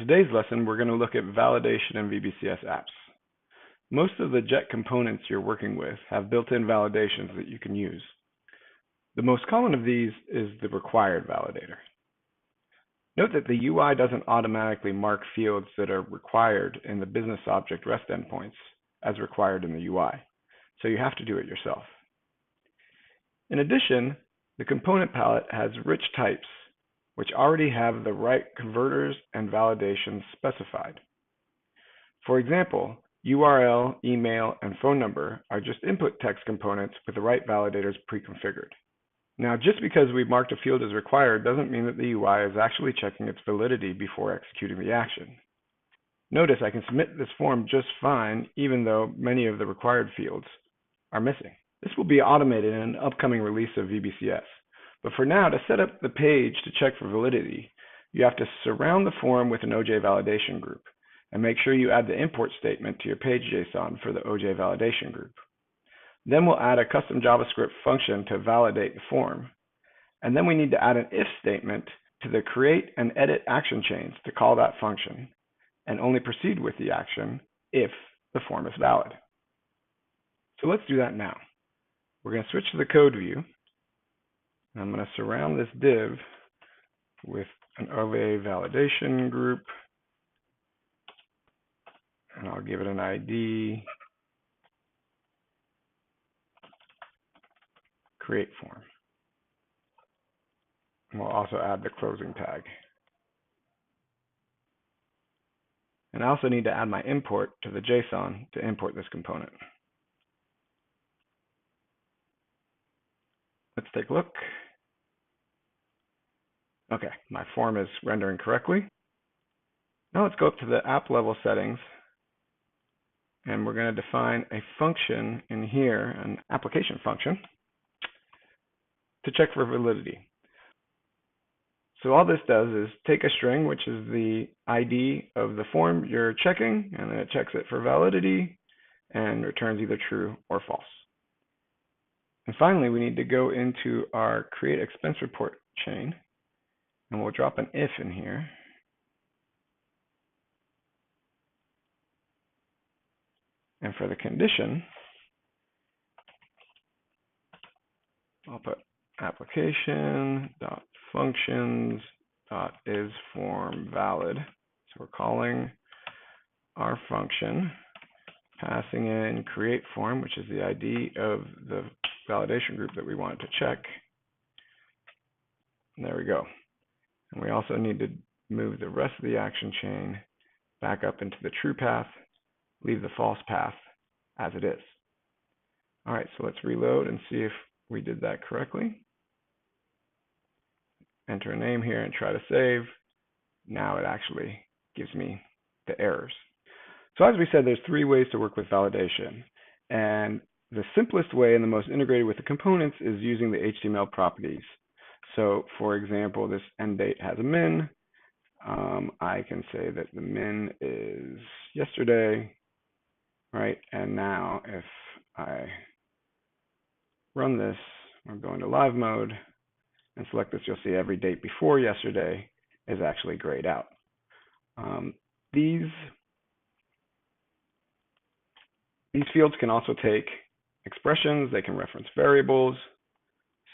today's lesson, we're going to look at validation in VBCS apps. Most of the JET components you're working with have built-in validations that you can use. The most common of these is the required validator. Note that the UI doesn't automatically mark fields that are required in the business object REST endpoints as required in the UI, so you have to do it yourself. In addition, the component palette has rich types, which already have the right converters and validations specified. For example, URL, email, and phone number are just input text components with the right validators pre-configured. Now, just because we marked a field as required doesn't mean that the UI is actually checking its validity before executing the action. Notice I can submit this form just fine, even though many of the required fields are missing. This will be automated in an upcoming release of VBCS. But for now, to set up the page to check for validity, you have to surround the form with an OJ validation group and make sure you add the import statement to your page JSON for the OJ validation group. Then we'll add a custom JavaScript function to validate the form. And then we need to add an if statement to the create and edit action chains to call that function and only proceed with the action if the form is valid. So let's do that now. We're going to switch to the code view. I'm going to surround this div with an OJ validation group, and I'll give it an ID, create form. And we'll also add the closing tag. And I also need to add my import to the JSON to import this component. Let's take a look. Okay, my form is rendering correctly. Now let's go up to the app level settings, and we're going to define a function in here, an application function, to check for validity. So all this does is take a string, which is the ID of the form you're checking, and then it checks it for validity and returns either true or false. And finally, we need to go into our create expense report chain, and we'll drop an if in here. And for the condition, I'll put application.functions.isFormValid. So we're calling our function, passing in create form, which is the ID of the validation group that we wanted to check. And there we go. And we also need to move the rest of the action chain back up into the true path, leave the false path as it is. All right, so let's reload and see if we did that correctly. Enter a name here and try to save. Now it actually gives me the errors. So as we said, there's three ways to work with validation. And the simplest way and the most integrated with the components is using the HTML properties. So for example, this end date has a min. I can say that the min is yesterday, right? And now if I run this, I'm going to live mode and select this, you'll see every date before yesterday is actually grayed out. These fields can also take expressions. They can reference variables.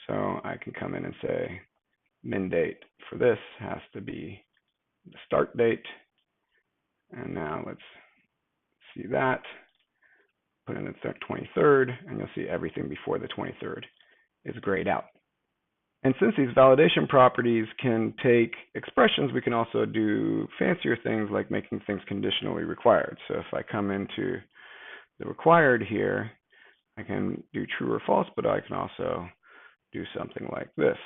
So I can come in and say min date for this has to be the start date. And now let's see that. Put in the 23rd, and you'll see everything before the 23rd is grayed out. And since these validation properties can take expressions, we can also do fancier things like making things conditionally required. So if I come into the required here, I can do true or false, but I can also do something like this,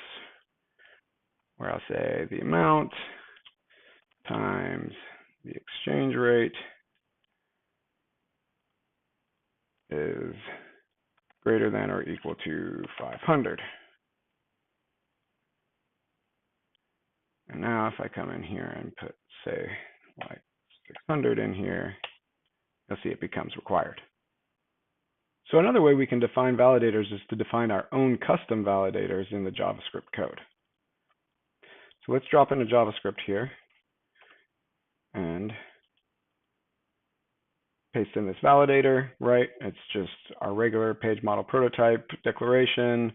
where I'll say the amount times the exchange rate is greater than or equal to 500. And now if I come in here and put, say, like 600 in here, you'll see it becomes required. So another way we can define validators is to define our own custom validators in the JavaScript code. So let's drop into JavaScript here. and paste in this validator, right? It's just our regular page model prototype declaration,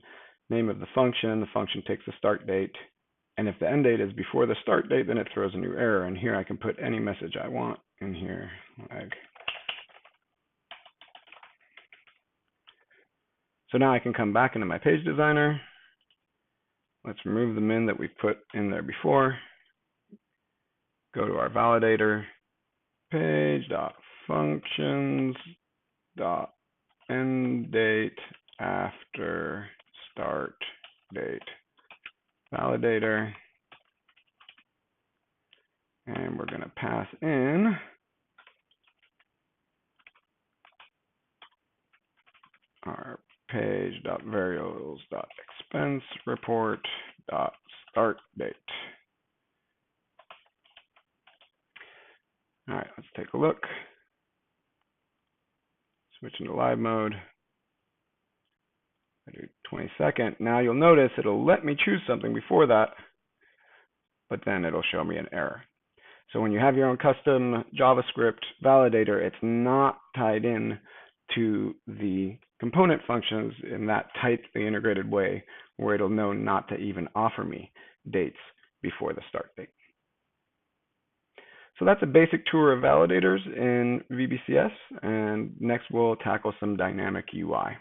name of the function takes the start date, and if the end date is before the start date, then it throws a new error. And here I can put any message I want in here, like. So now I can come back into my page designer. Let's remove the min that we put in there before. Go to our validator, page.functions.end date after start date validator. And we're going to pass in our page.variables.expense report.start date. All right, let's take a look. Switch into live mode. I do 22nd. Now you'll notice it'll let me choose something before that, but then it'll show me an error. So when you have your own custom JavaScript validator, it's not tied in to the component functions in that tightly integrated way where it'll know not to even offer me dates before the start date. So that's a basic tour of validators in VBCS, and next we'll tackle some dynamic UI.